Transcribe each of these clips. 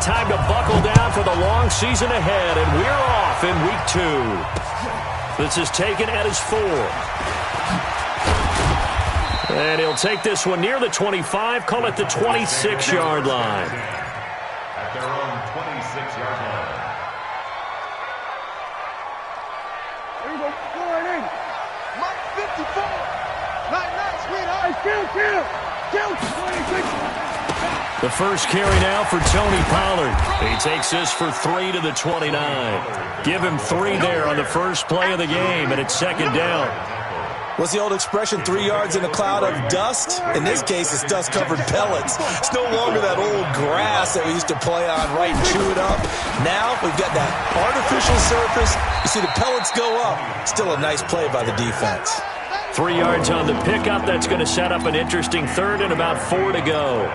time to buckle down for the long season ahead, and we're off in week 2. This is taken at his 4. And he'll take this one near the 25, call it the 26-yard line. At their own 26-yard line. Here we go, 480. Mike 54. Night, sweetheart. Kill. 26. The first carry now for Tony Pollard. He takes this for 3 to the 29. Give him 3 there on the first play of the game, and it's second down. What's the old expression, 3 yards in a cloud of dust? In this case, it's dust-covered pellets. It's no longer that old grass that we used to play on, right, and chew it up. Now we've got that artificial surface. You see the pellets go up. Still a nice play by the defense. 3 yards on the pickup. That's going to set up an interesting third and about 4 to go.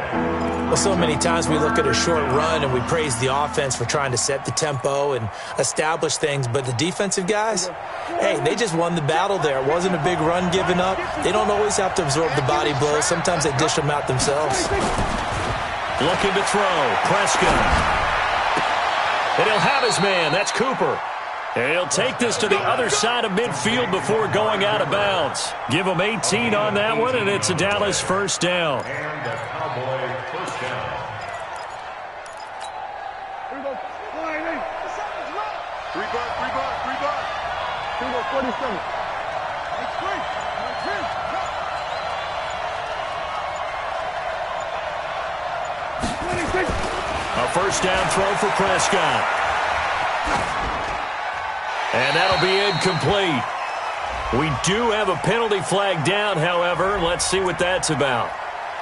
Well, so many times we look at a short run and we praise the offense for trying to set the tempo and establish things, but the defensive guys, hey, they just won the battle there. It wasn't a big run given up. They don't always have to absorb the body blows. Sometimes they dish them out themselves. Looking to throw. Prescott. And he'll have his man. That's Cooper. And he'll take this to the other side of midfield before going out of bounds. Give him 18 on that one, and it's a Dallas first down. And a Cowboy first down. Here we go, 480. Three guard. Here we go, 47. That's great. That's him. Go. 26. A first down throw for Prescott. And that'll be incomplete. We do have a penalty flag down, however. Let's see what that's about.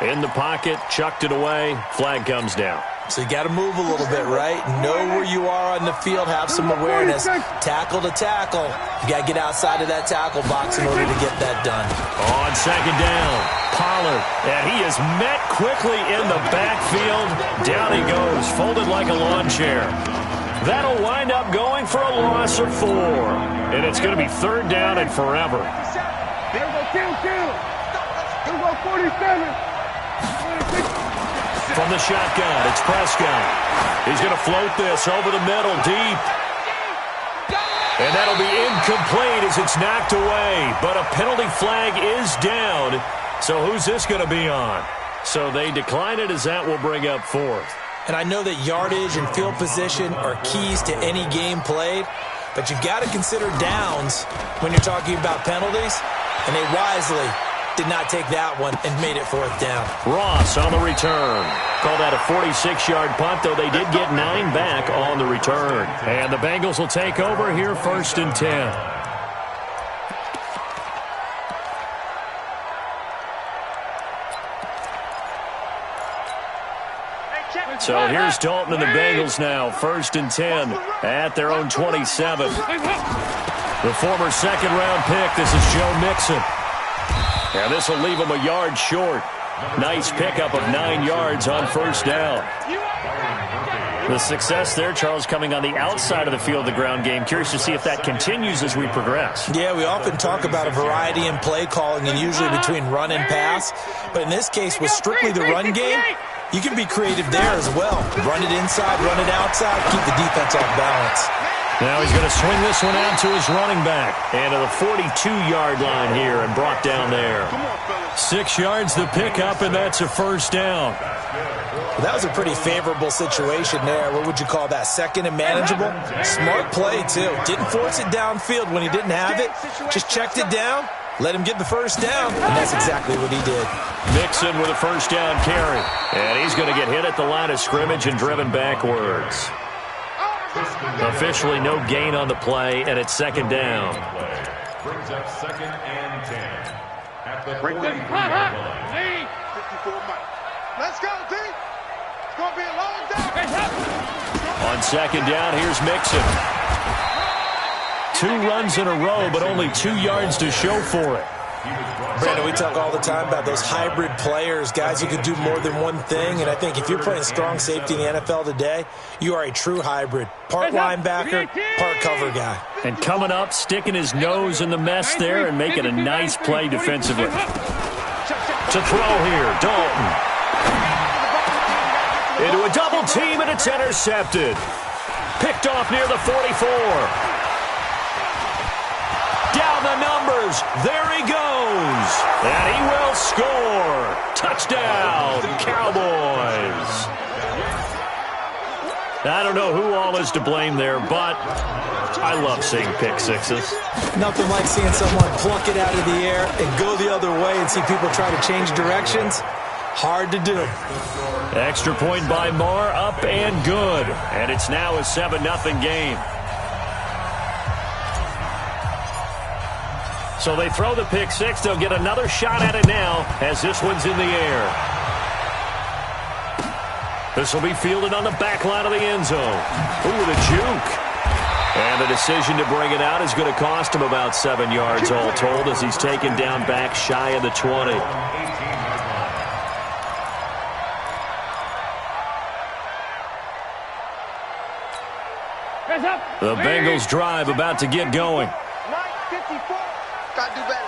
In the pocket, chucked it away, flag comes down. So you got to move a little bit, right? Know where you are on the field, have some awareness. Tackle to tackle. You got to get outside of that tackle box in order to get that done. On second down, Pollard. And he is met quickly in the backfield. Down he goes, folded like a lawn chair. That'll wind up going for a loss of 4. And it's going to be third down and forever. Here we go, kill. Here we go, 47. 26. From the shotgun, it's Prescott. He's going to float this over the middle, deep. And that'll be incomplete as it's knocked away. But a penalty flag is down. So who's this going to be on? So they decline it as that will bring up 4th. And I know that yardage and field position are keys to any game played, but you've got to consider downs when you're talking about penalties, and they wisely did not take that one and made it 4th down. Ross on the return. Called out a 46-yard punt, though they did get 9 back on the return. And the Bengals will take over here, 1st and 10. So here's Dalton and the Bengals now, 1st and 10 at their own 27. The former second-round pick, this is Joe Mixon. And this will leave him a yard short. Nice pickup of 9 yards on first down. The success there, Charles, coming on the outside of the field, the ground game. Curious to see if that continues as we progress. Yeah, we often talk about a variety in play calling and usually between run and pass. But in this case, with strictly the run game, you can be creative there as well. Run it inside, run it outside, keep the defense off balance. Now he's going to swing this one out to his running back. And to the 42-yard line here and brought down there. 6 yards the pickup, and that's a first down. Well, that was a pretty favorable situation there. What would you call that? Second and manageable? Smart play, too. Didn't force it downfield when he didn't have it. Just checked it down, let him get the first down, and that's exactly what he did. Mixon with a first down carry. And he's going to get hit at the line of scrimmage and driven backwards. Officially no gain on the play, and it's second down. Brings up 2nd and 10 at the 43-yard line. 54 Mike. Let's go, D. It's going to be a long day. On second down, here's Mixon. 2 runs in a row, but only 2 yards to show for it. Brandon, we talk all the time about those hybrid players, guys who can do more than one thing, and I think if you're playing strong safety in the NFL today, you are a true hybrid. Part linebacker, part cover guy. And coming up, sticking his nose in the mess there and making a nice play defensively. To throw here, Dalton. Into a double team, and it's intercepted. Picked off near the 44. Down the numbers. There he goes. And he will score. Touchdown, Cowboys. I don't know who all is to blame there, but I love seeing pick sixes. Nothing like seeing someone pluck it out of the air and go the other way and see people try to change directions. Hard to do. Extra point by Marr, up and good. And it's now a 7-0 game. So they throw the pick six. They'll get another shot at it now as this one's in the air. This will be fielded on the back line of the end zone. Ooh, the juke. And the decision to bring it out is going to cost him about 7 yards all told as he's taken down back shy of the 20. The Bengals drive about to get going. Gotta do better.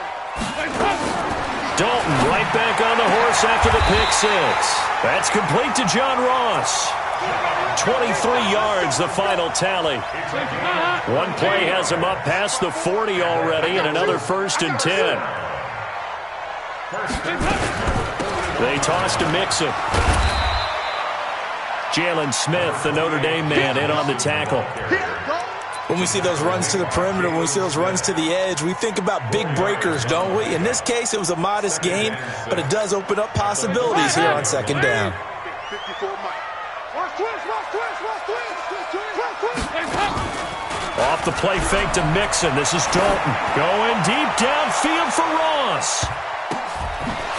Dalton right back on the horse after the pick six. That's complete to John Ross. 23 yards, the final tally. One play has him up past the 40 already, and another 1st and 10. They toss to Mixon. Jalen Smith, the Notre Dame man, in on the tackle. When we see those runs to the perimeter, when we see those runs to the edge, we think about big breakers, don't we? In this case, it was a modest game, but it does open up possibilities here on 2nd down. Off the play fake to Mixon. This is Dalton going deep downfield for Ross.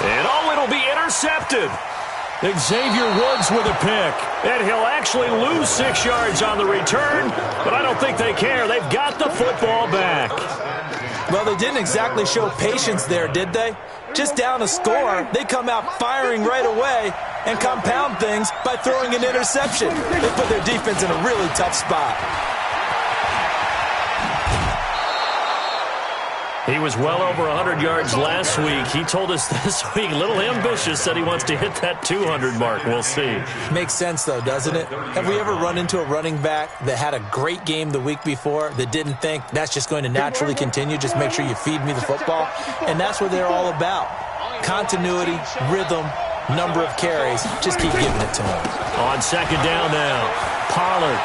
And it'll be intercepted. Xavier Woods with a pick. And he'll actually lose 6 yards on the return, but I don't think they care. They've got the football back. Well, they didn't exactly show patience there, did they? Just down a score, they come out firing right away and compound things by throwing an interception. They put their defense in a really tough spot. He was well over 100 yards last week. He told us this week, a little ambitious, said he wants to hit that 200 mark. We'll see. Makes sense, though, doesn't it? Have we ever run into a running back that had a great game the week before that didn't think that's just going to naturally continue? Just make sure you feed me the football. And that's what they're all about. Continuity, rhythm, number of carries. Just keep giving it to him. On 2nd down now, Pollard.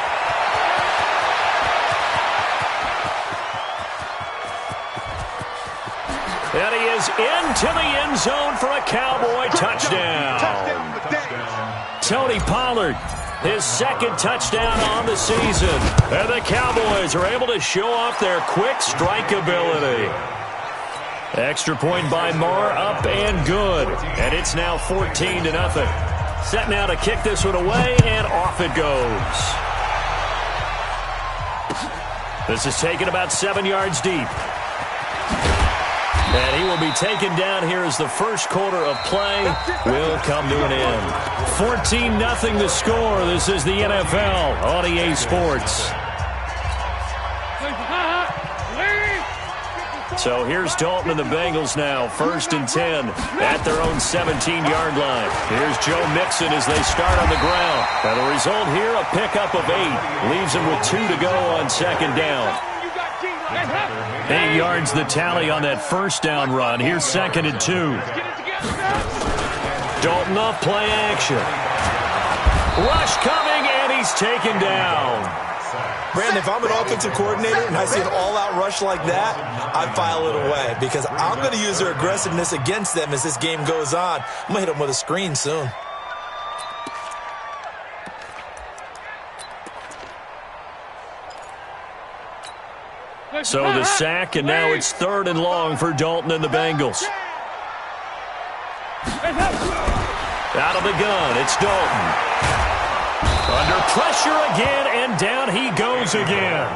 And he is into the end zone for a Cowboy touchdown. Tony Pollard, his 2nd touchdown on the season. And the Cowboys are able to show off their quick strike ability. Extra point by Marr, up and good. And it's now 14-0. Set now to kick this one away, and off it goes. This is taken about 7 yards deep. And he will be taken down here as the first quarter of play will come to an end. 14-0 the score. This is the NFL on EA Sports. So here's Dalton and the Bengals now. 1st and 10 at their own 17-yard line. Here's Joe Mixon as they start on the ground. And the result here, a pickup of 8. Leaves them with 2 to go on 2nd down. 8 yards the tally on that 1st down run. Here's 2nd and 2. Dalton off play action. Rush coming, and he's taken down. Brandon, if I'm an offensive coordinator and I see an all-out rush like that, I file it away because I'm going to use their aggressiveness against them as this game goes on. I'm going to hit them with a screen soon. So the sack, and now it's 3rd and long for Dalton and the Bengals. Out of the gun, it's Dalton. Under pressure again, and down he goes again.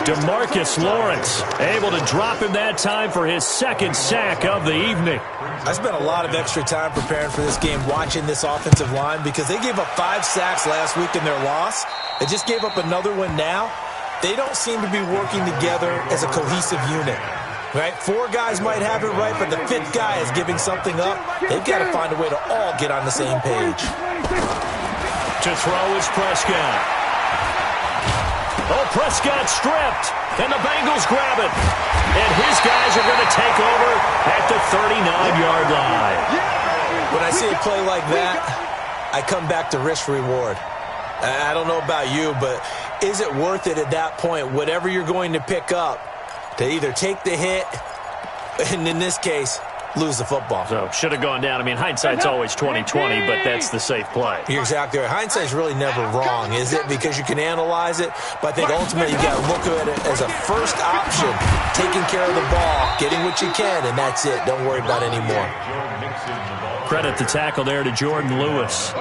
DeMarcus Lawrence able to drop him that time for his 2nd sack of the evening. I spent a lot of extra time preparing for this game watching this offensive line because they gave up 5 sacks last week in their loss. They just gave up another one now. They don't seem to be working together as a cohesive unit. Right? 4 guys might have it right, but the 5th guy is giving something up. They've got to find a way to all get on the same page. To throw is Prescott. Oh, Prescott stripped, and the Bengals grab it. And his guys are going to take over at the 39-yard line. When I see a play like that, I come back to risk-reward. I don't know about you, but is it worth it at that point, whatever you're going to pick up, to either take the hit, and in this case, lose the football? So, should have gone down. I mean, hindsight's always 20/20, but that's the safe play. You're exactly right. Hindsight's really never wrong, is it? Because you can analyze it, but I think ultimately you got to look at it as a first option, taking care of the ball, getting what you can, and that's it. Don't worry about any more. Credit the tackle there to Jordan Lewis.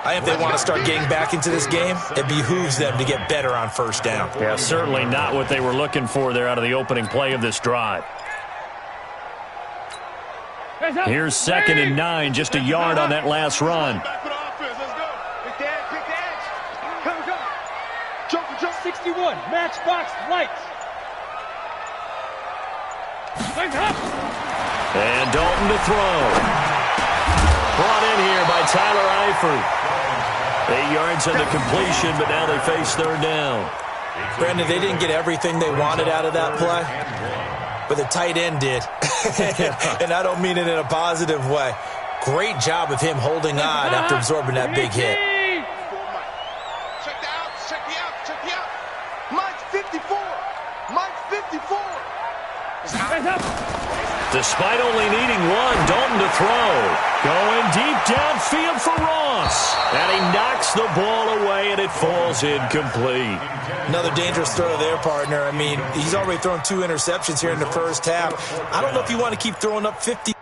If they want to start getting back into this game, it behooves them to get better on first down. Yeah, certainly not what they were looking for there out of the opening play of this drive. Here's 2nd and 9, just a yard on that last run. Jump 61, matchbox lights. And Dalton to throw. Brought in here by Tyler Eifert. 8 yards on the completion, but now they face 3rd down. Brandon, they didn't get everything they wanted out of that play, but the tight end did. And I don't mean it in a positive way. Great job of him holding on after absorbing that big hit. Check the out. Mike's 54. Despite only needing one, Dalton to throw. Going deep downfield for Ross. And he knocks the ball away, and it falls incomplete. Another dangerous throw there, partner. I mean, he's already thrown 2 interceptions here in the first half. I don't know if you want to keep throwing up 50.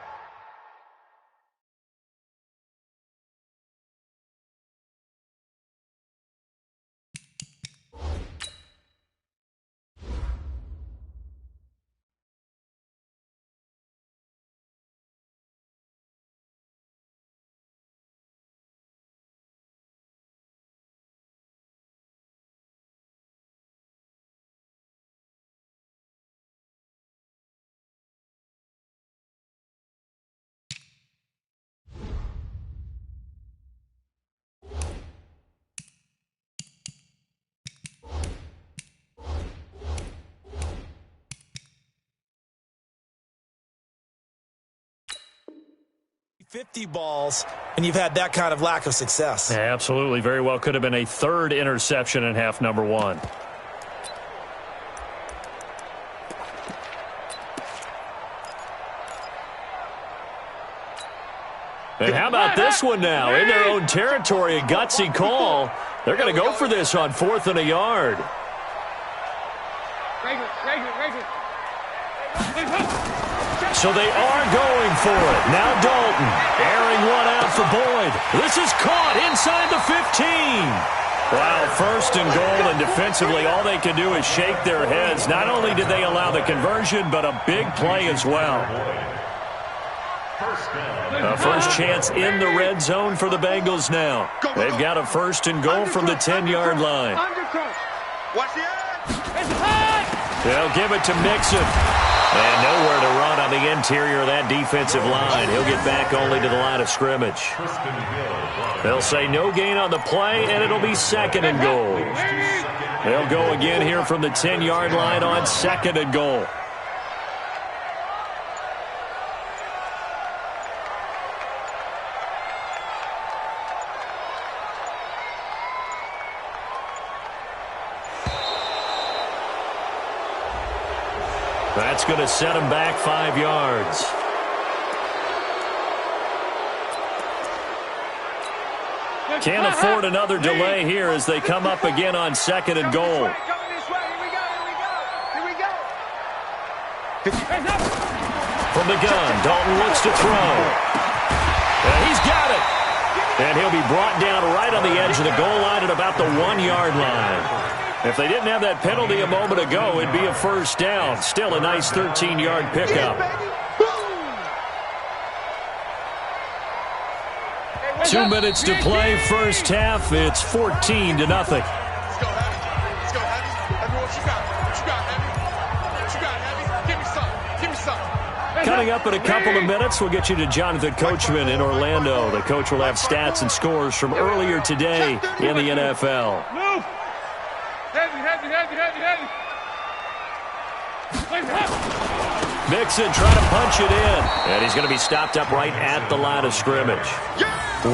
$50 balls, and you've had that kind of lack of success. Yeah, absolutely. Very well could have been a 3rd interception in half number 1. And how about this one now? In their own territory, a gutsy call. They're going to go for this on 4th and a yard. So they are going for it. Now Dalton, airing one out for Boyd. This is caught inside the 15. Wow, 1st and goal, and defensively all they can do is shake their heads. Not only did they allow the conversion, but a big play as well. A first chance in the red zone for the Bengals now. They've got a 1st and goal from the 10-yard line. They'll give it to Mixon. And nowhere to run on the interior of that defensive line. He'll get back only to the line of scrimmage. They'll say no gain on the play, and it'll be 2nd and goal. They'll go again here from the 10-yard line on 2nd and goal. That's going to set him back 5 yards. Can't afford another delay here as they come up again on 2nd and goal. From the gun, Dalton looks to throw. And he's got it. And he'll be brought down right on the edge of the goal line at about the 1-yard line. If they didn't have that penalty a moment ago, it'd be a 1st down. Still a nice 13-yard pickup. 2 minutes to play, first half. It's 14-0. Let's go, Heavy. Let's go, Heavy. Heavy, what you got? What you got, Heavy? What you got, Heavy? Give me some. Coming up in a couple of minutes, we'll get you to Jonathan Coachman in Orlando. The coach will have stats and scores from earlier today in the NFL. Move! Heavy. Mixon trying to punch it in, and he's going to be stopped up right at the line of scrimmage.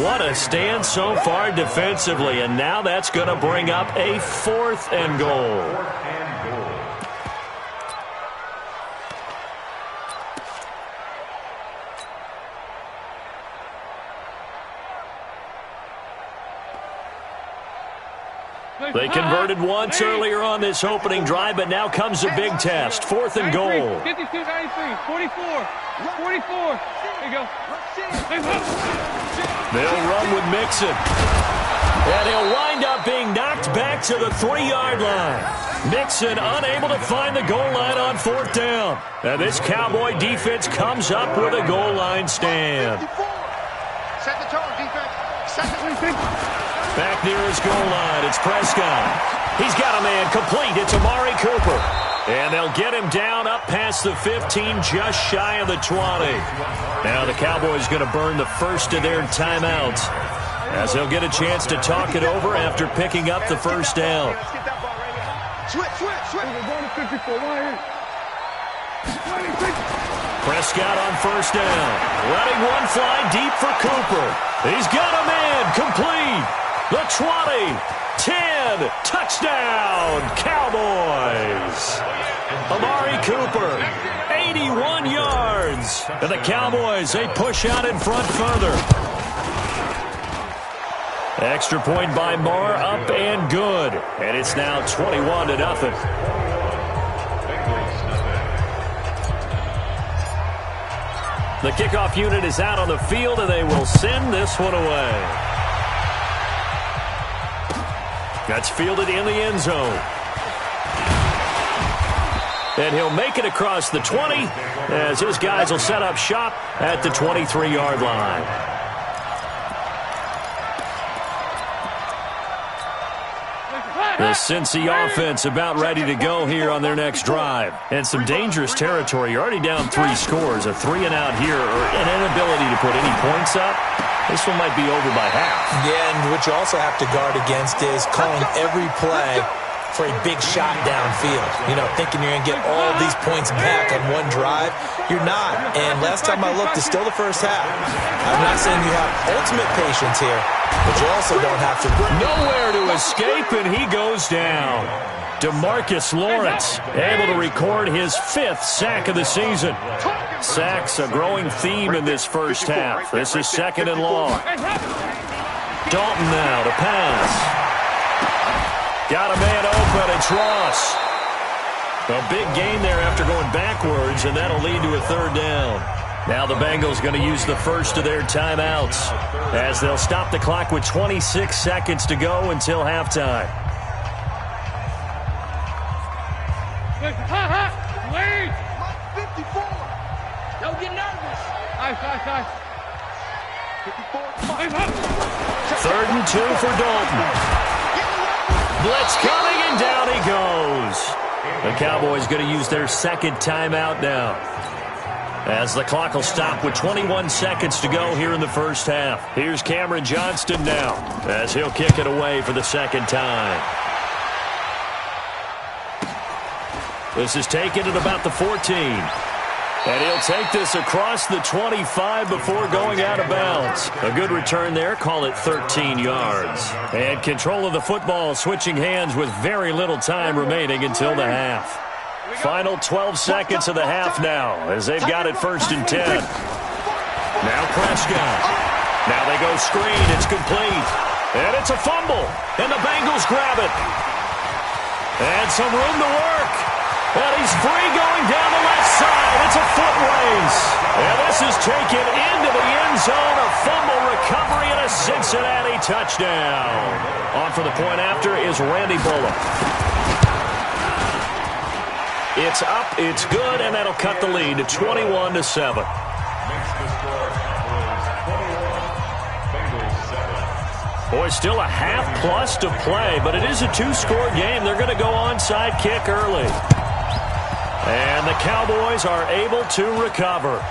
What a stand so far defensively, and now that's going to bring up a 4th and goal. They converted once earlier on this opening drive, but now comes a big test. 4th and goal. 52, 93, 44. There you go. They'll run with Mixon. And he'll wind up being knocked back to the 3-yard line. Mixon unable to find the goal line on 4th down. And this Cowboy defense comes up with a goal line stand. Set the tone, defense. Set the Back near his goal line, it's Prescott. He's got a man complete. It's Amari Cooper. And they'll get him down up past the 15, just shy of the 20. Now the Cowboys going to burn the first of their timeouts, as they'll get a chance to talk it over after picking up the first down. Switch. We're going to 54. Prescott on first down. Letting one fly deep for Cooper. He's got a man complete. The 20, 10, touchdown, Cowboys. Amari Cooper, 81 yards. And the Cowboys, they push out in front further. Extra point by Marr, up and good. And it's now 21-0. The kickoff unit is out on the field, and they will send this one away. That's fielded in the end zone. And he'll make it across the 20, as his guys will set up shop at the 23-yard line. The Cincy offense about ready to go here on their next drive. And some dangerous territory. You're already down 3 scores. A 3-and-out here, or an inability to put any points up. This one might be over by half. Yeah, and what you also have to guard against is calling every play for a big shot downfield. You know, thinking you're going to get all these points back on one drive. You're not. And last time I looked, it's still the first half. I'm not saying you have ultimate patience here, but you also don't have to. Nowhere to escape, and he goes down. DeMarcus Lawrence able to record his 5th sack of the season. Sacks a growing theme in this first half. This is 2nd and long. Dalton now to pass. Got a man open. It's Ross. A big gain there after going backwards, and that'll lead to a 3rd down. Now the Bengals going to use the first of their timeouts, as they'll stop the clock with 26 seconds to go until halftime. Wait! 54! Don't get nervous! Nice. 3rd and 2 for Dalton. Blitz coming, and down he goes. The Cowboys going to use their 2nd timeout now, as the clock will stop with 21 seconds to go here in the first half. Here's Cameron Johnston now, as he'll kick it away for the 2nd time. This is taken at about the 14. And he'll take this across the 25 before going out of bounds. A good return there. Call it 13 yards. And control of the football switching hands with very little time remaining until the half. Final 12 seconds of the half now, as they've got it 1st and 10. Now Prescott. Now they go screen. It's complete. And it's a fumble. And the Bengals grab it. And some room to work. And he's free going down the left side. It's a foot race. And this is taken into the end zone. A fumble recovery and a Cincinnati touchdown. On for the point after is Randy Bullock. It's up, it's good, and that'll cut the lead to 21-7. Boy, still a half plus to play, but it is a 2-score game. They're going to go onside kick early. And the Cowboys are able to recover.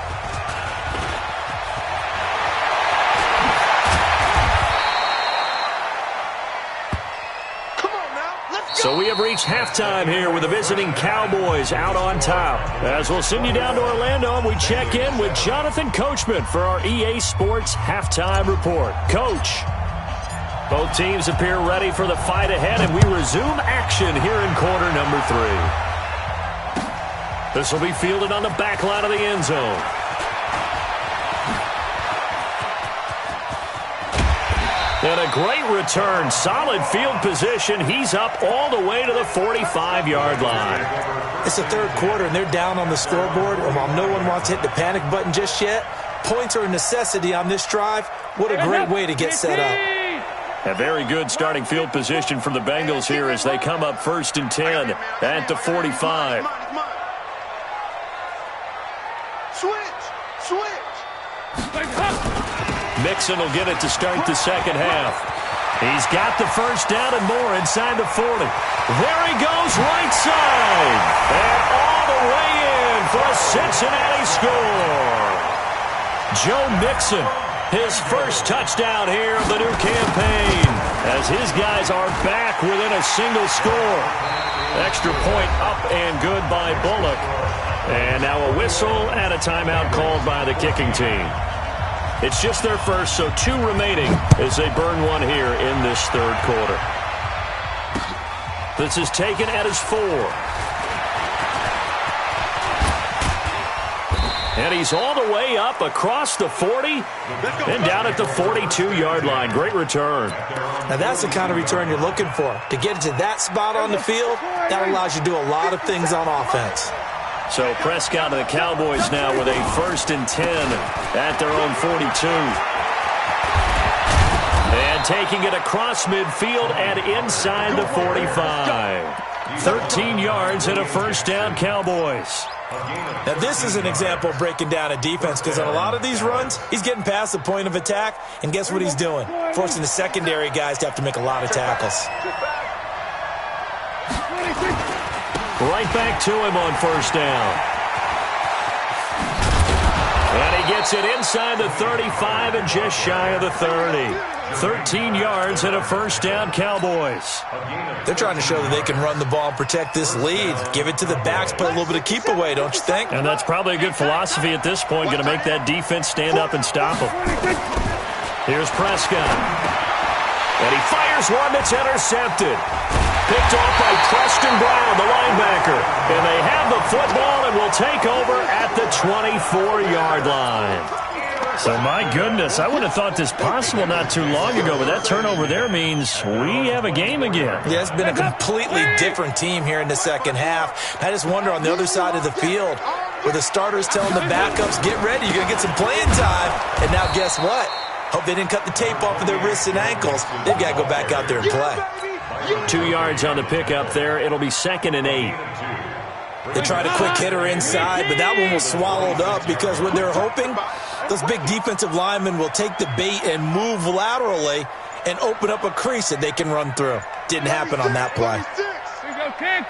So we have reached halftime here with the visiting Cowboys out on top. As we'll send you down to Orlando, and we check in with Jonathan Coachman for our EA Sports Halftime Report. Coach, both teams appear ready for the fight ahead, and we resume action here in quarter number 3. This will be fielded on the back line of the end zone. And a great return. Solid field position. He's up all the way to the 45-yard line. It's the third quarter, and they're down on the scoreboard. And while no one wants to hit the panic button just yet, points are a necessity on this drive. What a great way to get set up. A very good starting field position for the Bengals here as they come up 1st and 10 at the 45. Mixon will get it to start the second half. He's got the first down and more inside the 40. There he goes, right side. And all the way in for a Cincinnati score. Joe Mixon, his first touchdown here of the new campaign, as his guys are back within a single score. Extra point up and good by Bullock. And now a whistle and a timeout called by the kicking team. It's just their first, so 2 remaining as they burn one here in this third quarter. This is taken at his 4. And he's all the way up across the 40 and down at the 42-yard line. Great return. Now that's the kind of return you're looking for. To get to that spot on the field, that allows you to do a lot of things on offense. So Prescott and the Cowboys now with a 1st and 10 at their own 42. And taking it across midfield and inside the 45. 13 yards and a first down, Cowboys. Now this is an example of breaking down a defense, because on a lot of these runs, he's getting past the point of attack, and guess what he's doing? Forcing the secondary guys to have to make a lot of tackles. Right back to him on first down. And he gets it inside the 35 and just shy of the 30. 13 yards and a first down, Cowboys. They're trying to show that they can run the ball and protect this lead. Give it to the backs, play a little bit of keep away, don't you think? And that's probably a good philosophy at this point, going to make that defense stand up and stop them. Here's Prescott. And he fires one that's intercepted. Picked off by Preston Brown, the linebacker. And they have the football and will take over at the 24-yard line. So, my goodness, I would have thought this possible not too long ago, but that turnover there means we have a game again. Yeah, it's been a completely different team here in the second half. I just wonder on the other side of the field, where the starters telling the backups, get ready, you're going to get some playing time. And now guess what? Hope they didn't cut the tape off of their wrists and ankles. They've got to go back out there and play. 2 yards on the pickup there. It'll be 2nd and 8. They tried a quick hitter inside, but that one was swallowed up because what they're hoping, those big defensive linemen will take the bait and move laterally and open up a crease that they can run through. Didn't happen on that play. Here we go, can.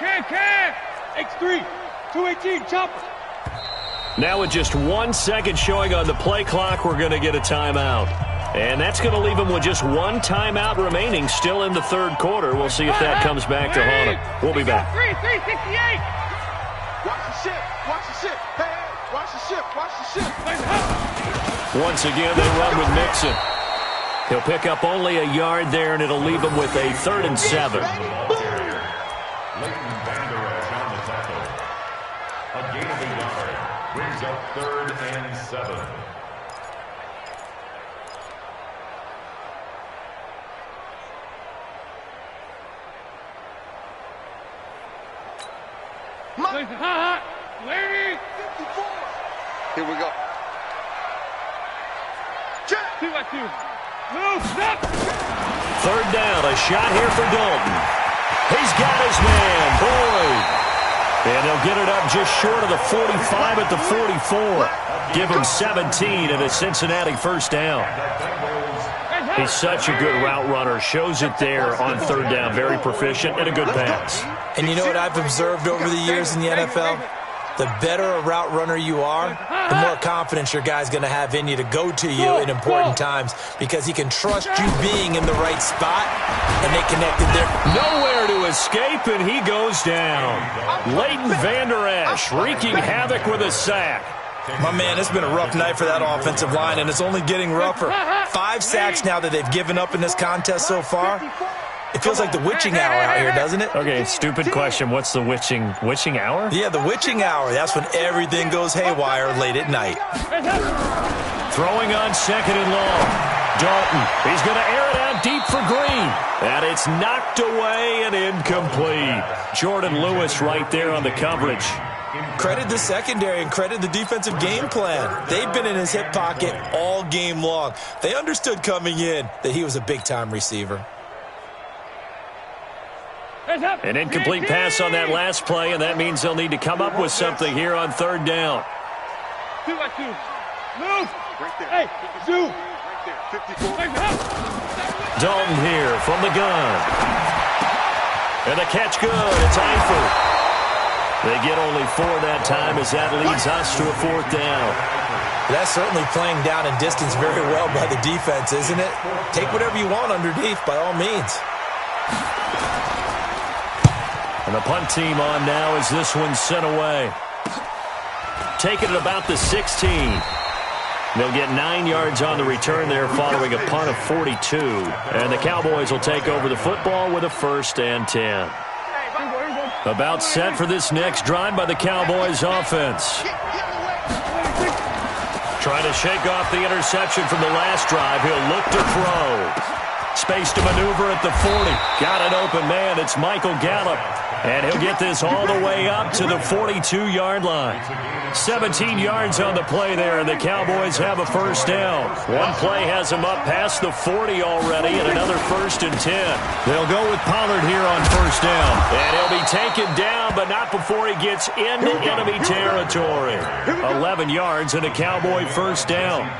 X3, 218, chopper. Now with just 1 second showing on the play clock, we're going to get a timeout. And that's going to leave them with just 1 timeout remaining still in the third quarter. We'll see if that comes back to haunt them. We'll be back. 368. Watch the ship. Hey, watch the ship. Once again, they run with Mixon. He'll pick up only a yard there, and it'll leave him with a 3rd and 7. A gain of a yard brings up 3rd and 7. Ladies. 54. Here we go. Check. 2 by 2. Move. Stop. 3rd down. A shot here for Dalton. He's got his man, Boyd. And they'll get it up just short of the 45 at the 44. Give him 17 and a Cincinnati first down. He's such a good route runner. Shows it there on 3rd down. Very proficient and a good pass. And you know what I've observed over the years in the NFL? The better a route runner you are, the more confidence your guy's going to have in you to go to you in important times because he can trust you being in the right spot, and they connected there. Nowhere to escape, and he goes down. Leighton Vander Esch wreaking havoc with a sack. My man, it's been a rough night for that offensive line, and it's only getting rougher. 5 sacks now that they've given up in this contest so far. It feels like the witching hour out here, doesn't it? Okay, stupid question. What's the witching hour? Yeah, the witching hour. That's when everything goes haywire late at night. Throwing on 2nd and long. Dalton, he's going to air it out deep for Green. And it's knocked away and incomplete. Jordan Lewis right there on the coverage. Credit the secondary and credit the defensive game plan. They've been in his hip pocket all game long. They understood coming in that he was a big-time receiver. An incomplete pass on that last play, and that means they'll need to come up with something here on 3rd down. Move! Hey, Zoo! Dalton here from the gun. And the catch good. It's Eifert. They get only 4 that time as that leads us to a 4th down. That's certainly playing down in distance very well by the defense, isn't it? Take whatever you want underneath by all means. And the punt team on now as this one's sent away. Taking it about the 16. They'll get 9 yards on the return there following a punt of 42. And the Cowboys will take over the football with a 1st and 10. About set for this next drive by the Cowboys offense. Trying to shake off the interception from the last drive. He'll look to throw. Space to maneuver at the 40. Got an open man. It's Michael Gallup. And he'll get this all the way up to the 42-yard line. 17 yards on the play there, and the Cowboys have a 1st down. One play has them up past the 40 already, and another 1st and 10. They'll go with Pollard here on 1st down. And he'll be taken down, but not before he gets into enemy territory. 11 yards and a Cowboy 1st down.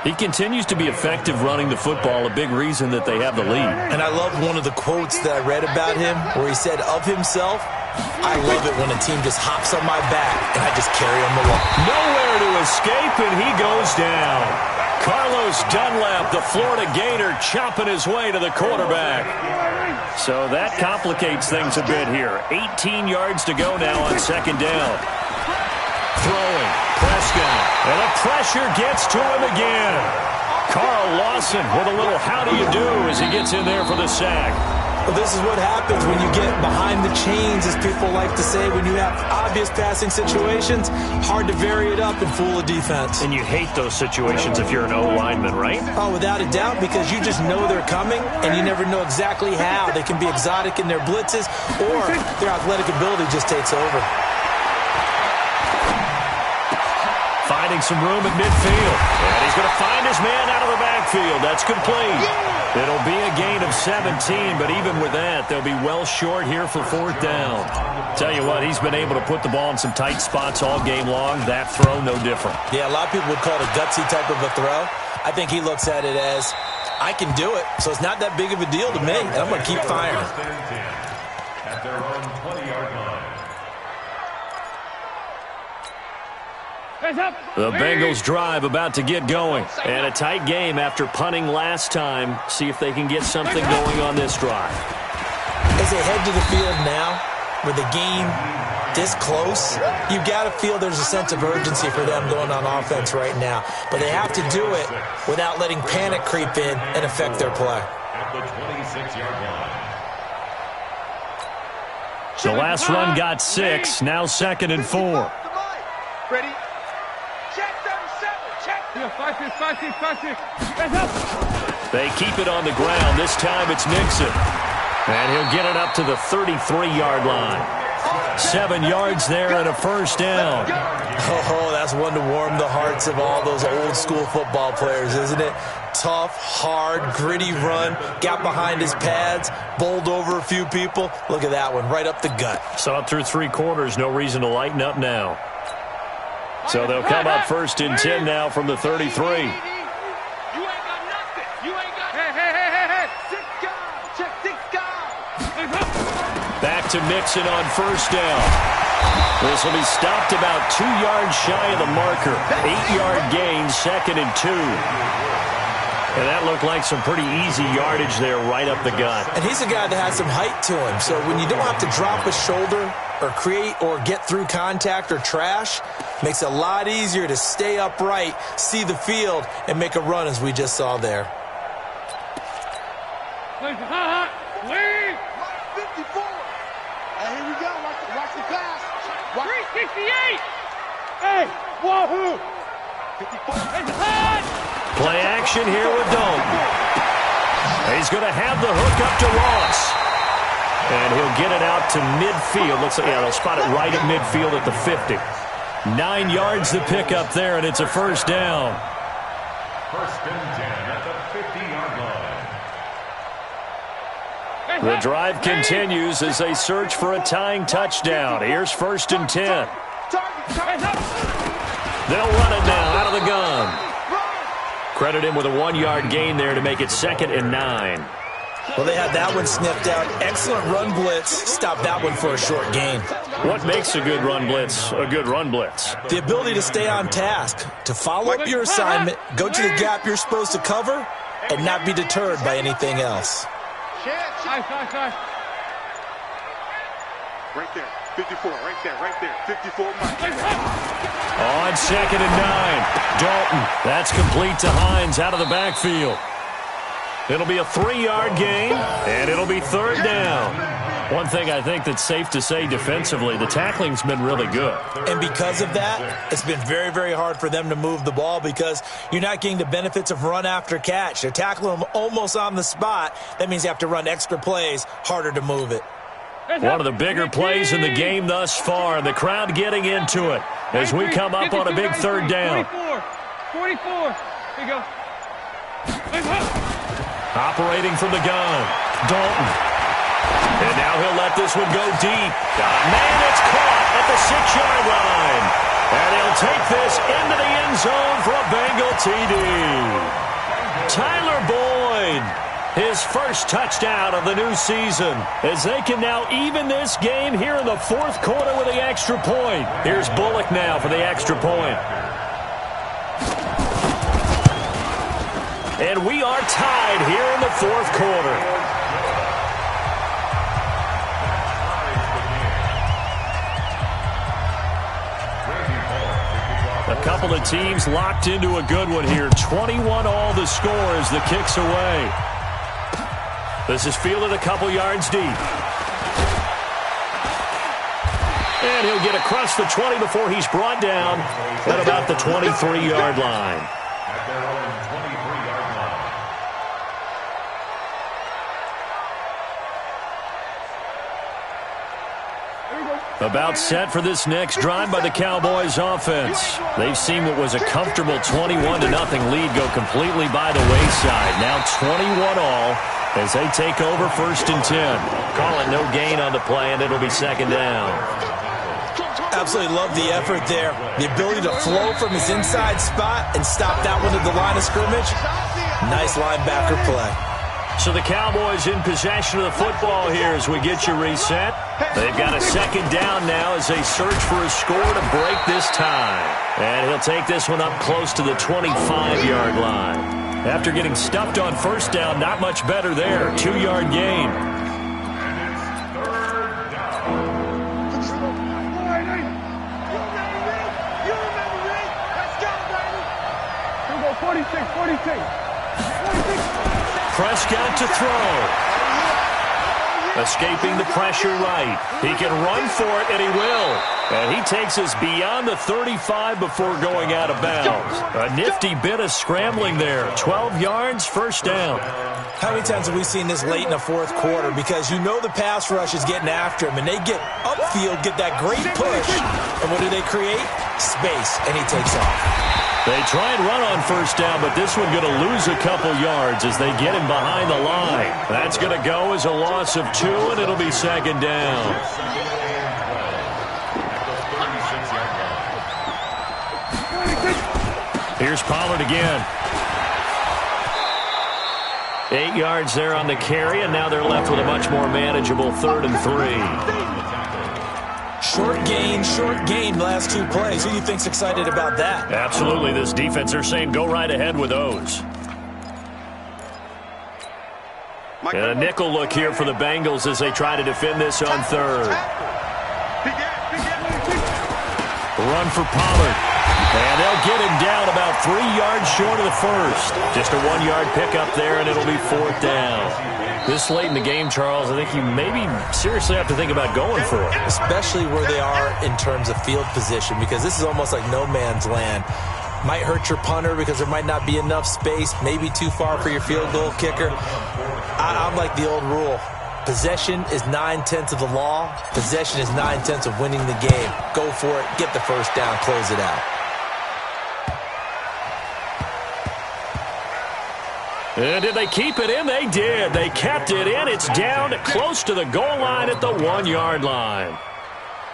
He continues to be effective running the football, a big reason that they have the lead. And I love one of the quotes that I read about him where he said of himself, I love it when a team just hops on my back and I just carry him along. Nowhere to escape, and he goes down. Carlos Dunlap, the Florida Gator, chopping his way to the quarterback. So that complicates things a bit here. 18 yards to go now on 2nd down. Throwing, Prescott, and the pressure gets to him again. Carl Lawson with a little how do you do as he gets in there for the sack. Well, this is what happens when you get behind the chains, as people like to say, when you have obvious passing situations. Hard to vary it up and fool a defense. And you hate those situations if you're an O-lineman, right? Oh, without a doubt, because you just know they're coming, and you never know exactly how. They can be exotic in their blitzes, or their athletic ability just takes over. Finding some room at midfield. And he's going to find his man out of the backfield. That's complete. It'll be a gain of 17, but even with that, they'll be well short here for 4th down. Tell you what, he's been able to put the ball in some tight spots all game long. That throw, no different. Yeah, a lot of people would call it a gutsy type of a throw. I think he looks at it as, I can do it, so it's not that big of a deal to me, and I'm going to keep firing. At their own 20-yard line. The Bengals drive about to get going. And a tight game after punting last time. See if they can get something going on this drive. As they head to the field now, with the game this close, you've got to feel there's a sense of urgency for them going on offense right now. But they have to do it without letting panic creep in and affect their play. At the 26-yard line. The last run got 6. Now 2nd and 4. Ready? Check them, 7. Check them. 5-6. They keep it on the ground. This time it's Mixon. And he'll get it up to the 33-yard line. 7 yards there and a 1st down. Oh, that's one to warm the hearts of all those old school football players, isn't it? Tough, hard, gritty run. Got behind his pads, bowled over a few people. Look at that one, right up the gut. So up through 3 quarters, no reason to lighten up now. So they'll come up 1st and 10 now from the 33. You ain't got nothing. You ain't got. Hey. Sit down. Check. Sit down. Back to Mixon on 1st down. This will be stopped about 2 yards shy of the marker. 8-yard gain, 2nd and 2. And that looked like some pretty easy yardage there right up the gut. And he's a guy that has some height to him. So when you don't have to drop a shoulder or create or get through contact or trash, makes it a lot easier to stay upright, see the field, and make a run as we just saw there. 54. Hey, here we go. Watch the pass. 368. Hey, wahoo. 54. Play action here with Dalton. He's going to have the hook up to Ross. And he'll get it out to midfield. Looks like, yeah, they'll spot it right at midfield at the 50. 9 yards to pick up there, and it's a first down. First and 10 at the 50-yard line. The drive continues as they search for a tying touchdown. Here's first and 10. They'll run it now out of the gun. Credit him with a 1-yard gain there to make it 2nd and 9. Well, they had that one sniffed out. Excellent run blitz. Stop that one for a short gain. What makes a good run blitz a good run blitz? The ability to stay on task, to follow up your assignment, go to the gap you're supposed to cover, and not be deterred by anything else. Right there. 54. Right there. 54. On 2nd and 9. Dalton. That's complete to Hines out of the backfield. It'll be a 3-yard gain, and it'll be 3rd down. One thing I think that's safe to say defensively, the tackling's been really good. And because of that, it's been very, very hard for them to move the ball because you're not getting the benefits of run after catch. They're tackling them almost on the spot. That means you have to run extra plays, harder to move it. One of the bigger plays in the game thus far, and the crowd getting into it as we come up on a big 3rd down. 44. Here you go. Operating from the gun, Dalton. And now he'll let this one go deep. Man, it's caught at the 6-yard line. And he'll take this into the end zone for a Bengal TD. Tyler Boyd, his first touchdown of the new season, as they can now even this game here in the 4th quarter with the extra point. Here's Bullock now for the extra point. And we are tied here in the 4th quarter. A couple of teams locked into a good one here. 21 all the score as the kick's away. This is fielded a couple yards deep. And he'll get across the 20 before he's brought down at about the 23-yard line. At their own 23-yard line. About set for this next drive by the Cowboys offense. They've seen what was a comfortable 21-0 lead go completely by the wayside. Now 21 all as they take over 1st and 10. Call it no gain on the play, and it'll be 2nd down. Absolutely love the effort there. The ability to flow from his inside spot and stop that one at the line of scrimmage. Nice linebacker play. So the Cowboys in possession of the football here as we get you reset. They've got a 2nd down now as they search for a score to break this tie. And he'll take this one up close to the 25-yard line. After getting stuffed on 1st down, not much better there. 2-yard gain. Prescott to throw. Escaping the pressure right. He can run for it, and he will. And he takes us beyond the 35 before going out of bounds. A nifty bit of scrambling there. 12 yards, 1st down. How many times have we seen this late in the 4th quarter? Because you know the pass rush is getting after him, and they get upfield, get that great push. And what do they create? Space, and he takes off. They try and run on 1st down, but this one going to lose a couple yards as they get him behind the line. That's going to go as a loss of 2, and it'll be 2nd down. Here's Pollard again. 8 yards there on the carry, and now they're left with a much more manageable 3rd and 3. Short gain the last 2 plays. Who do you think's excited about that? Absolutely. This defense, they're saying go right ahead with those. And a nickel look here for the Bengals as they try to defend this on third. Run for Pollard. And they'll get him down about 3 yards short of the first. Just a 1-yard pickup there, and it'll be 4th down. This late in the game, Charles, I think you maybe seriously have to think about going for it. Especially where they are in terms of field position, because this is almost like no man's land. Might hurt your punter because there might not be enough space, maybe too far for your field goal kicker. I'm like the old rule. Possession is 9/10 of the law. Possession is 9/10 of winning the game. Go for it. Get the first down. Close it out. And did they keep it in? They did. They kept it in. It's down close to the goal line at the 1-yard line.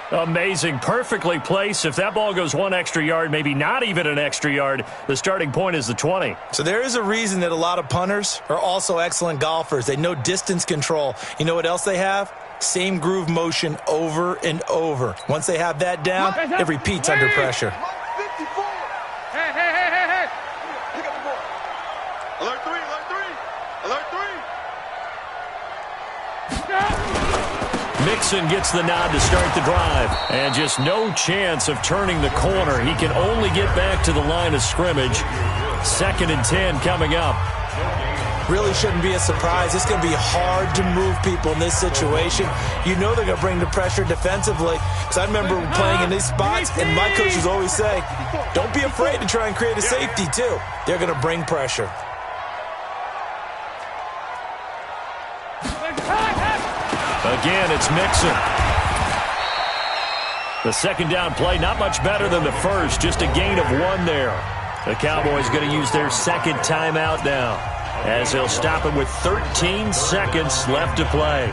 Amazing. Perfectly placed. If that ball goes 1 extra yard, maybe not even an extra yard, the starting point is the 20. So there is a reason that a lot of punters are also excellent golfers. They know distance control. You know what else they have? Same groove motion over and over. Once they have that down, it repeats under pressure. Alert 3, alert 3, alert 3. Mixon gets the nod to start the drive. And just no chance of turning the corner. He can only get back to the line of scrimmage. 2nd and 10 coming up. Really shouldn't be a surprise. It's going to be hard to move people in this situation. You know they're going to bring the pressure defensively. Because I remember playing in these spots, and my coaches always say, don't be afraid to try and create a safety, too. They're going to bring pressure. Again, it's Mixon. The 2nd down play, not much better than the first, just a gain of 1 there. The Cowboys going to use their 2nd timeout now, as they'll stop him with 13 seconds left to play.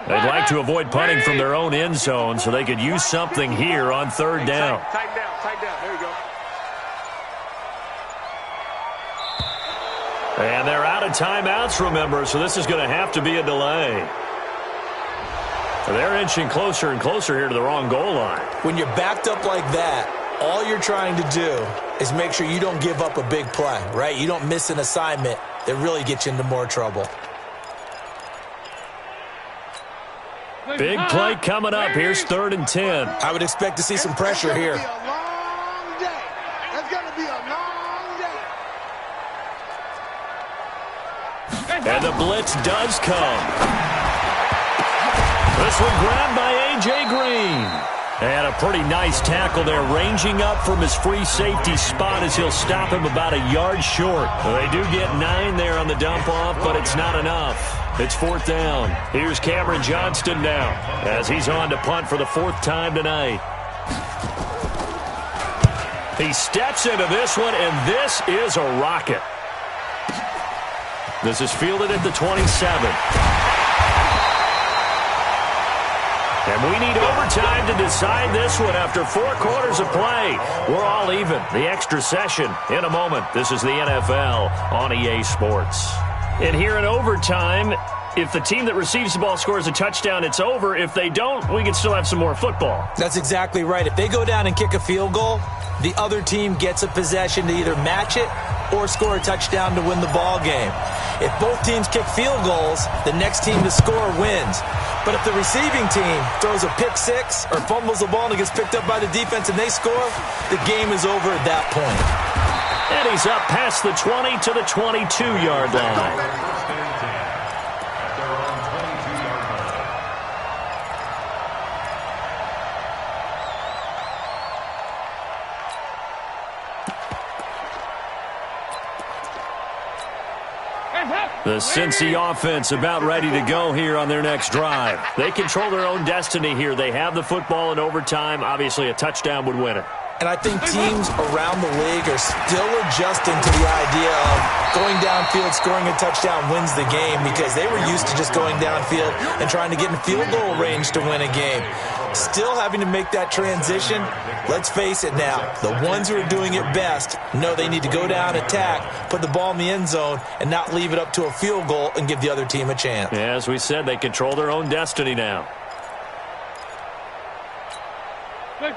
They'd like to avoid punting from their own end zone so they could use something here on 3rd down. Tighten down. There you go. And they're out of timeouts, remember, so this is going to have to be a delay. They're inching closer and closer here to the wrong goal line. When you're backed up like that, all you're trying to do is make sure you don't give up a big play, right? You don't miss an assignment that really gets you into more trouble. Big play coming up. Here's 3rd and 10. I would expect to see some pressure here. It's going to be a long day. That's going to be a long day. And the blitz does come. This one grabbed by A.J. Green. And a pretty nice tackle there, ranging up from his free safety spot as he'll stop him about a yard short. They do get 9 there on the dump-off, but it's not enough. It's 4th down. Here's Cameron Johnston now as he's on to punt for the 4th time tonight. He steps into this one, and this is a rocket. This is fielded at the 27. And we need overtime to decide this one after 4 quarters of play. We're all even. The extra session in a moment. This is the NFL on EA Sports. And here in overtime, if the team that receives the ball scores a touchdown, it's over. If they don't, we can still have some more football. That's exactly right. If they go down and kick a field goal, the other team gets a possession to either match it or score a touchdown to win the ball game. If both teams kick field goals, the next team to score wins. But if the receiving team throws a pick six or fumbles the ball and it gets picked up by the defense and they score, the game is over at that point. And he's up past the 20 to the 22-yard line. The Cincy offense about ready to go here on their next drive. They control their own destiny here. They have the football in overtime. Obviously, a touchdown would win it. And I think teams around the league are still adjusting to the idea of going downfield, scoring a touchdown wins the game, because they were used to just going downfield and trying to get in field goal range to win a game. Still having to make that transition. Let's face it now, the ones who are doing it best know they need to go down, attack, put the ball in the end zone, and not leave it up to a field goal and give the other team a chance. Yeah, as we said, they control their own destiny now.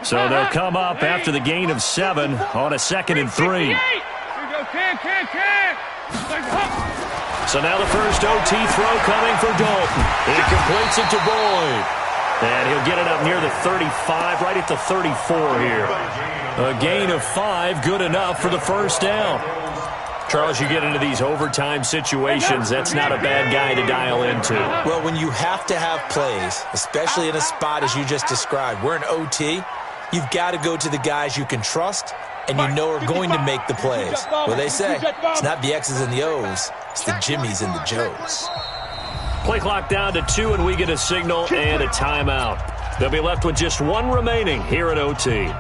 So they'll come up after the gain of 7 on a 2nd and 3. So now the first OT throw coming for Dalton. He completes it to Boyd. And he'll get it up near the 35, right at the 34 here. A gain of 5, good enough for the first down. Charles, you get into these overtime situations, that's not a bad guy to dial into. Well, when you have to have plays, especially in a spot as you just described, we're in OT, you've got to go to the guys you can trust and you know are going to make the plays. Well, they say it's not the X's and the O's, it's the Jimmies and the Joes. Play clock down to 2, and we get a signal and a timeout. They'll be left with just 1 remaining here at OT.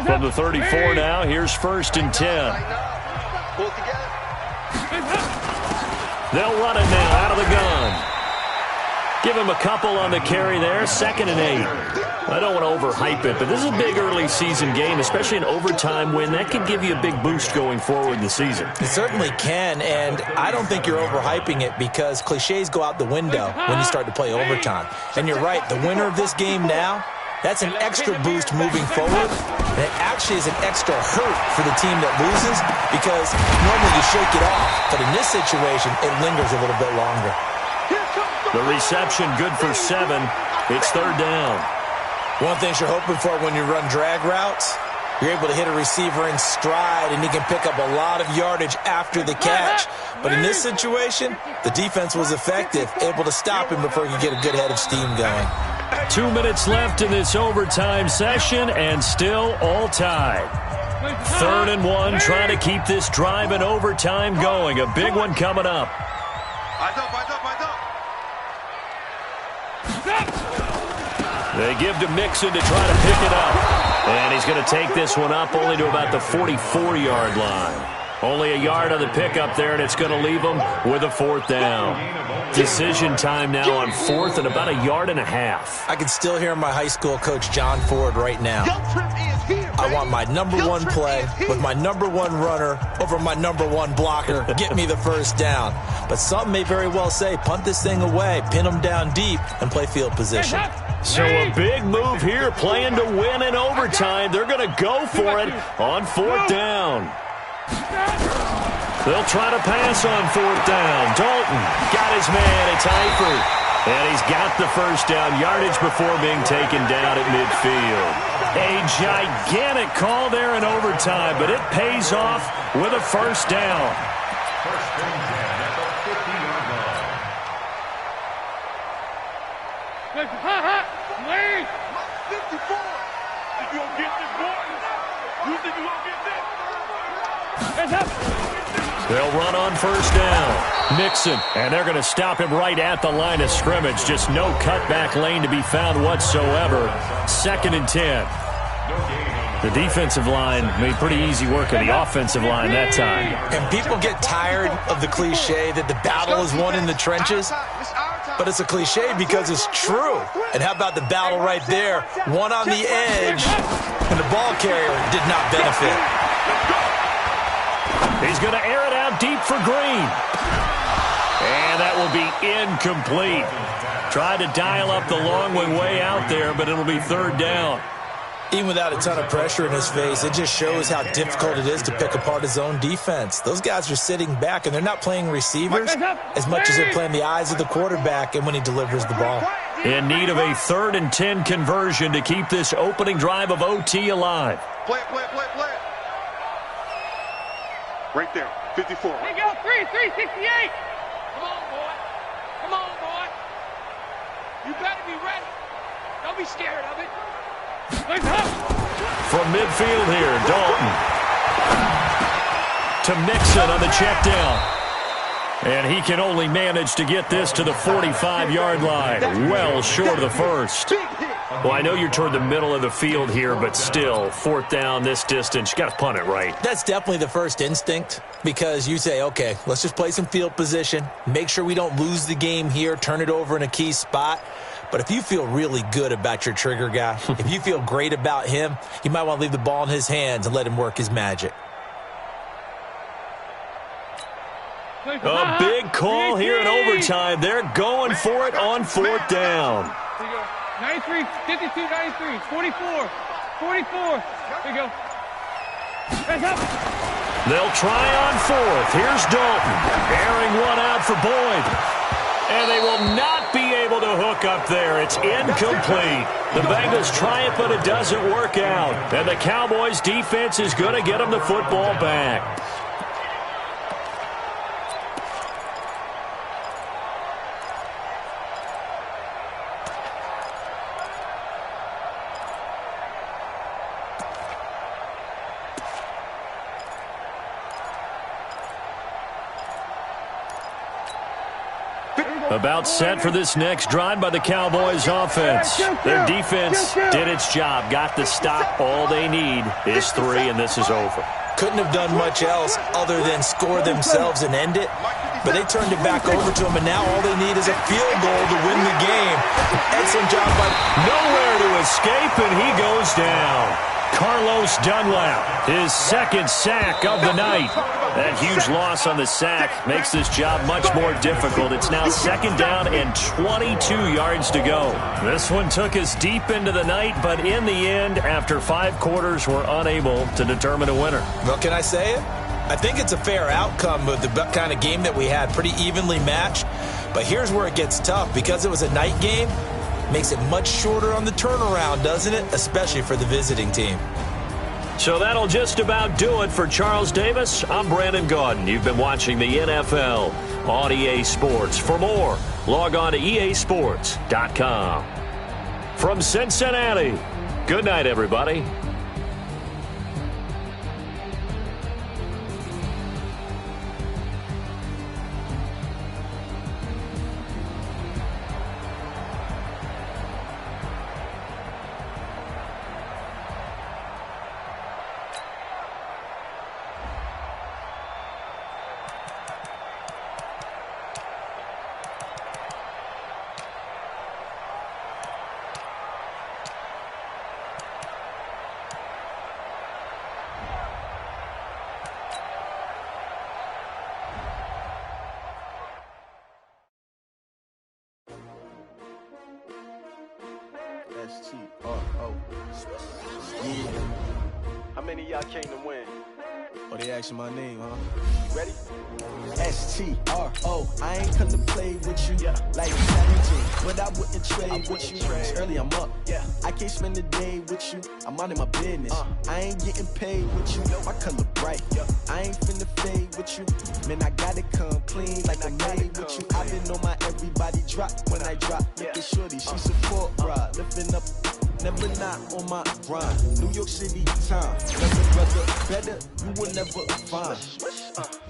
From the 34 now, here's 1st and 10. They'll run it now out of the gun. Give him a couple on the carry there, 2nd and 8. I don't want to overhype it, but this is a big early season game, especially an overtime win. That could give you a big boost going forward in the season. It certainly can, and I don't think you're overhyping it because cliches go out the window when you start to play overtime. And you're right, the winner of this game now, that's an extra boost moving forward, and it actually is an extra hurt for the team that loses because normally you shake it off, but in this situation, it lingers a little bit longer. The reception good for 7. It's 3rd down. One thing you're hoping for when you run drag routes, you're able to hit a receiver in stride and he can pick up a lot of yardage after the catch. But in this situation, the defense was effective, able to stop him before he could get a good head of steam going. 2 minutes left in this overtime session and still all tied. 3rd and 1, trying to keep this drive in overtime going. A big one coming up. They give to Mixon to try to pick it up. And he's going to take this one up only to about the 44-yard line. Only a yard on the pickup there, and it's going to leave them with a 4th down. Decision time now on 4th and about 1.5 yards. I can still hear my high school coach, John Ford, right now. I want my number 1 play with my number 1 runner over my number 1 blocker. Get me the first down. But some may very well say, punt this thing away, pin them down deep, and play field position. So a big move here, playing to win in overtime. They're going to go for it on 4th down. They'll try to pass on 4th down. Dalton got his man. It's Eifert. And he's got the first down yardage before being taken down at midfield. A gigantic call there in overtime, but it pays off with a first down. First and 10 at the 50-yard line. Lane! 54! Think you gonna get this, boy? You think you gonna get this? They'll run on first down. Mixon, and they're going to stop him right at the line of scrimmage. Just no cutback lane to be found whatsoever. 2nd and 10. The defensive line made pretty easy work of the offensive line that time. And people get tired of the cliche that the battle is won in the trenches. But it's a cliche because it's true. And how about the battle right there? One on the edge, and the ball carrier did not benefit. He's going to air it out deep for Green. And that will be incomplete. Tried to dial up the long way out there, but it'll be 3rd down. Even without a ton of pressure in his face, it just shows how difficult it is to pick apart his own defense. Those guys are sitting back, and they're not playing receivers as much as they're playing the eyes of the quarterback and when he delivers the ball. In need of a 3rd and 10 conversion to keep this opening drive of OT alive. Play it. Right there, 54. Hey, go, 368. Come on, boy. You better be ready. Don't be scared of it. From midfield here, Dalton. To Mixon on the check down. And he can only manage to get this to the 45-yard line, well short of the first. Well, I know you're toward the middle of the field here, but still, fourth down this distance, you got to punt it right. That's definitely the first instinct because you say, okay, let's just play some field position, make sure we don't lose the game here, turn it over in a key spot. But if you feel really good about your trigger guy, if you feel great about him, you might want to leave the ball in his hands and let him work his magic. A big call here in overtime. They're going for it on fourth down. 93, 52, 93, 44, 44. There you go. Hands up. They'll try on fourth. Here's Dalton. Airing one out for Boyd. And they will not be able to hook up there. It's incomplete. The Bengals try it, but it doesn't work out. And the Cowboys' defense is going to get them the football back. About set for this next drive by the Cowboys offense. Their defense did its job, got the stop. All they need is 3, and this is over. Couldn't have done much else other than score themselves and end it. But they turned it back over to him, and now all they need is a field goal to win the game. Excellent job by... Nowhere to escape, and he goes down. Carlos Dunlap, his second sack of the night. That huge loss on the sack makes this job much more difficult. It's now second down and 22 yards to go. This one took us deep into the night, but in the end, after 5 quarters, we're unable to determine a winner. Well, can I say it? I think it's a fair outcome of the kind of game that we had, pretty evenly matched. But here's where it gets tough. Because it was a night game, makes it much shorter on the turnaround, doesn't it? Especially for the visiting team. So that'll just about do it for Charles Davis. I'm Brandon Gaudin. You've been watching the NFL on EA Sports. For more, log on to easports.com. From Cincinnati, good night, everybody. S-T-R-O. Yeah. How many of y'all came to win? Oh, they asking my name, huh? You ready? S-T-R-O. I ain't come to play with you like challenging, but I wouldn't trade with you. It's early, I'm up. I can't spend the day with you. I'm out of my business. I ain't getting paid with you. My color bright. I ain't finna fade with you. Man, I gotta come clean like I'm made with you. I've been on my everybody drop when I drop. Look at shorty, she support ride. Lifting up, never not on my grind. New York City time. Never brother better, you will never find.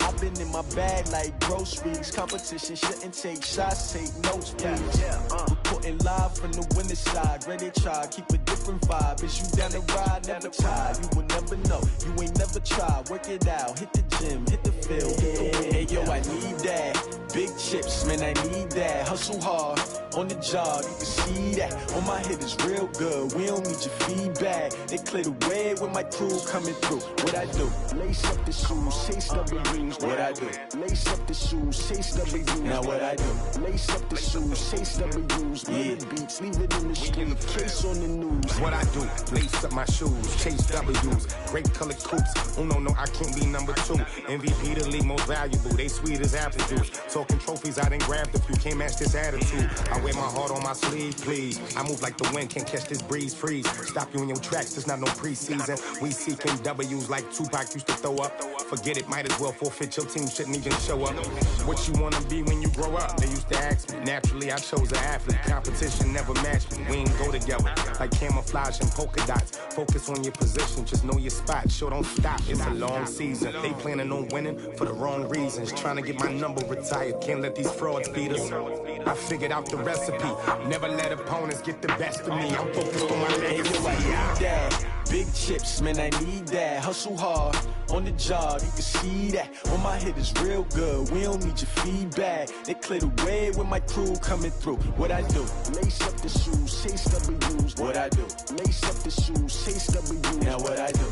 I've been in my bag like groceries. Competition shouldn't take shots, take notes, please. Reporting live from the winning side. Ready to try, keep a different vibe. Is you down the ride, never tired. You will never know, you ain't never tried. Work it out, hit the gym, hit the field, hit the win. Hey yo, I need that. Big chips, man, I need that. Hustle hard, on the job, you can see that. On my head is real good, we don't need your feedback. They clear the way with my crew coming through. What I do? Lace up the shoes, chase W's. What I do? Lace up the shoes, chase W's. Now what I do? Lace up the shoes, chase W's. Yeah, beats, leave it in the street, case on the news. What I do? Lace up my shoes, chase W's. Great color coops. Oh no, I can't be number 2. MVP the league most valuable. They sweet as apple juice. Talking trophies, I didn't grab the few. Can't match this attitude. I I wear my heart on my sleeve, please. I move like the wind, can't catch this breeze, freeze. Stop you in your tracks, there's not no preseason. We seeking W's like Tupac used to throw up. Forget it, might as well forfeit, your team shouldn't even show up. What you wanna be when you grow up? They used to ask me. Naturally, I chose an athlete. Competition never matched me. We ain't go together like camouflage and polka dots. Focus on your position, just know your spot. Sure, don't stop, it's a long season. They planning on winning for the wrong reasons. Trying to get my number retired, can't let these frauds beat us. I figured out the recipe. Never let opponents get the best of me. I'm focused on my legacy. Big chips, man, I need that. Hustle hard on the job, you can see that. On my hit is real good, we don't need your feedback. They clear the way with my crew coming through. What I do? Lace up the shoes, chase W's. What I do? Lace up the shoes, chase W's. Now what I do?